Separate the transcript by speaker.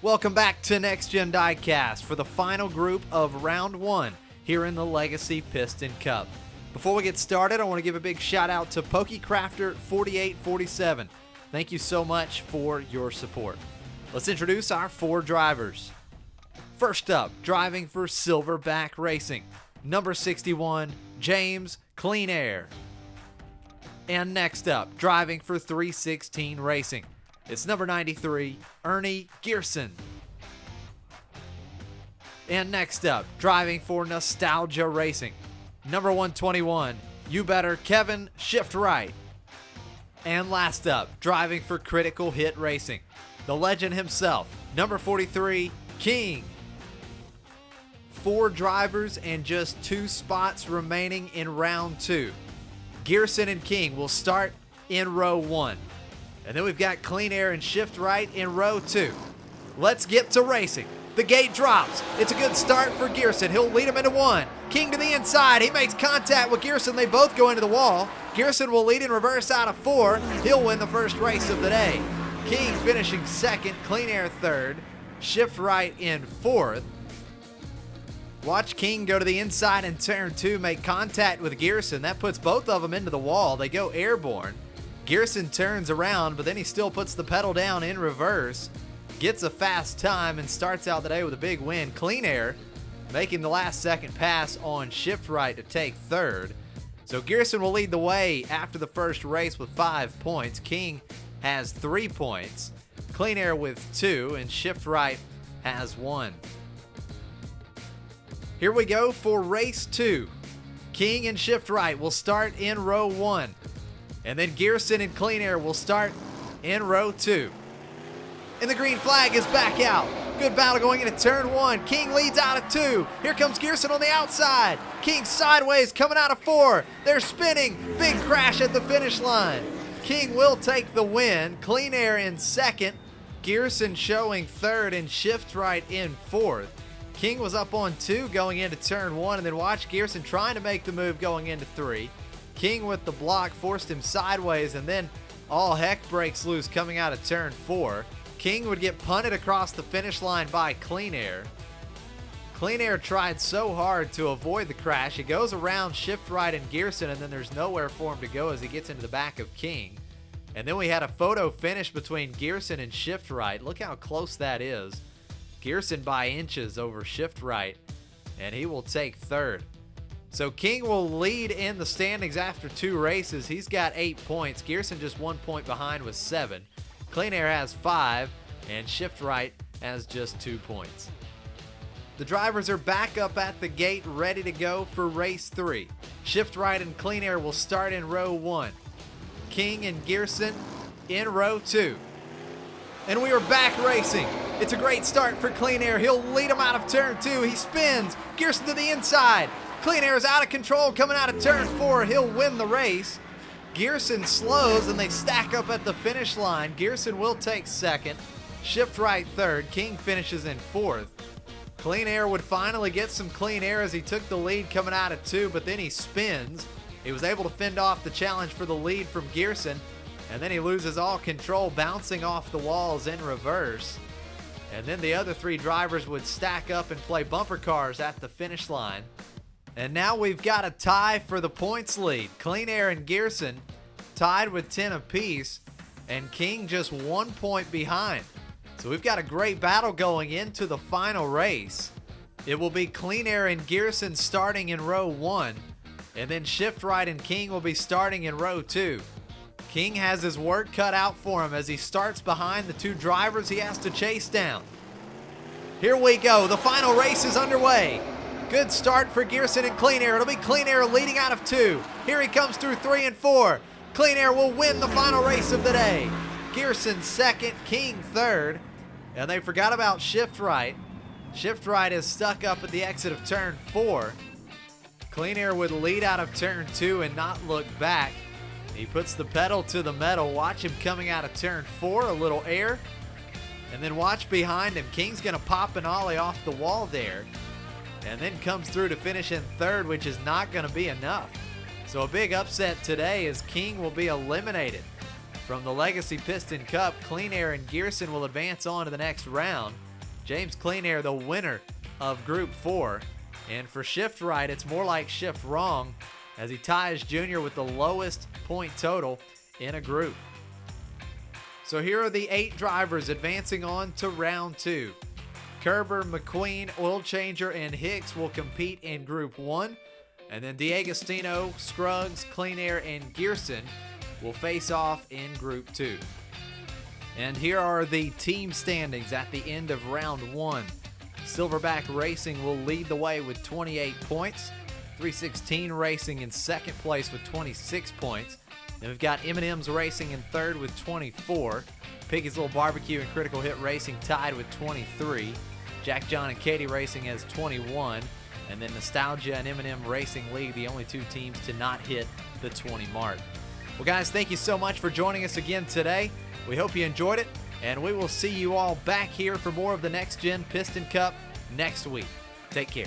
Speaker 1: Welcome back to Next Gen Diecast for the final group of round one here in the Legacy Piston Cup. Before we get started, I want to give a big shout out to PokeCrafter4847. Thank you so much for your support. Let's introduce our four drivers. First up, driving for Silverback Racing, number 61, James Clean Air. And next up, driving for 316 Racing, it's number 93, Ernie Gearson. And next up, driving for Nostalgia Racing, number 121, You Better Kevin Shift Right. And last up, driving for Critical Hit Racing, the legend himself, number 43, King. 4 drivers and just 2 spots remaining in round 2. Gearson and King will start in row 1. And then we've got Clean Air and Shift Right in row 2. Let's get to racing. The gate drops. It's a good start for Gearson. He'll lead him into 1. King to the inside. He makes contact with Gearson. They both go into the wall. Gearson will lead in reverse out of 4. He'll win the first race of the day. King finishing second. Clean Air third. Shift Right in 4th. Watch King go to the inside in turn 2, make contact with Gearson. That puts both of them into the wall. They go airborne. Gearson turns around, but then he still puts the pedal down in reverse, gets a fast time, and starts out the day with a big win. Clean Air making the last second pass on Shift Right to take third. So Gearson will lead the way after the first race with 5 points. King has 3 points. Clean Air with 2, and Shift Right has 1. Here we go for race 2. King and Shift Right will start in row 1. And then Gearson and Clean Air will start in row 2. And the green flag is back out. Good battle going into turn 1. King leads out of 2. Here comes Gearson on the outside. King sideways coming out of 4. They're spinning. Big crash at the finish line. King will take the win. Clean Air in second. Gearson showing third and Shift Right in 4th. King was up on 2 going into turn 1, and then watch Gearson trying to make the move going into 3. King with the block forced him sideways, and then all heck breaks loose coming out of turn 4. King would get punted across the finish line by Clean Air. Clean Air tried so hard to avoid the crash. It goes around Shift Right and Gearson, and then there's nowhere for him to go as he gets into the back of King. And then we had a photo finish between Gearson and Shift Right. Look how close that is. Gearson by inches over Shift Right, and he will take third. So King will lead in the standings after 2 races. He's got 8 points. Gearson just 1 point behind with 7. Clean Air has 5, and Shift Right has just 2 points. The drivers are back up at the gate ready to go for race 3. Shift Right and Clean Air will start in row 1. King and Gearson in row 2. And we are back racing. It's a great start for Clean Air. He'll lead him out of turn 2. He spins. Gearson to the inside. Clean Air is out of control coming out of turn 4. He'll win the race. Gearson slows and they stack up at the finish line. Gearson will take second. Shift Right third. King finishes in 4th. Clean Air would finally get some clean air as he took the lead coming out of 2, but then he spins. He was able to fend off the challenge for the lead from Gearson, and then he loses all control, bouncing off the walls in reverse. And then the other 3 drivers would stack up and play bumper cars at the finish line. And now we've got a tie for the points lead. Clean Air and Gearson tied with 10 apiece, and King just 1 point behind. So we've got a great battle going into the final race. It will be Clean Air and Gearson starting in row 1, and then Shift Right and King will be starting in row 2. King has his work cut out for him as he starts behind the 2 drivers he has to chase down. Here we go. The final race is underway. Good start for Gearson and Clean Air. It'll be Clean Air leading out of 2. Here he comes through 3 and 4. Clean Air will win the final race of the day. Gearson second, King third. And they forgot about Shift Right. Shift Right is stuck up at the exit of turn 4. Clean Air would lead out of turn 2 and not look back. He puts the pedal to the metal. Watch him coming out of turn 4, a little air. And then watch behind him. King's going to pop an ollie off the wall there. And then comes through to finish in third, which is not going to be enough. So a big upset today as King will be eliminated from the Legacy Piston Cup. Clean Air and Gearson will advance on to the next round. James Clean Air, the winner of Group 4. And for Shift Right, it's more like Shift Wrong, as he ties Junior with the lowest point total in a group. So here are the 8 drivers advancing on to round 2. Kerber, McQueen, Oil Changer, and Hicks will compete in Group 1. And then D'Agostino, Scruggs, Clean Air, and Gearson will face off in Group 2. And here are the team standings at the end of round 1. Silverback Racing will lead the way with 28 points. 316 Racing in second place with 26 points. Then we've got M&M's Racing in third with 24. Piggy's Little Barbecue and Critical Hit Racing tied with 23. Jack John and Katie Racing has 21. And then Nostalgia and M&M Racing League, the only 2 teams to not hit the 20 mark. Well, guys, thank you so much for joining us again today. We hope you enjoyed it, and we will see you all back here for more of the Next Gen Piston Cup next week. Take care.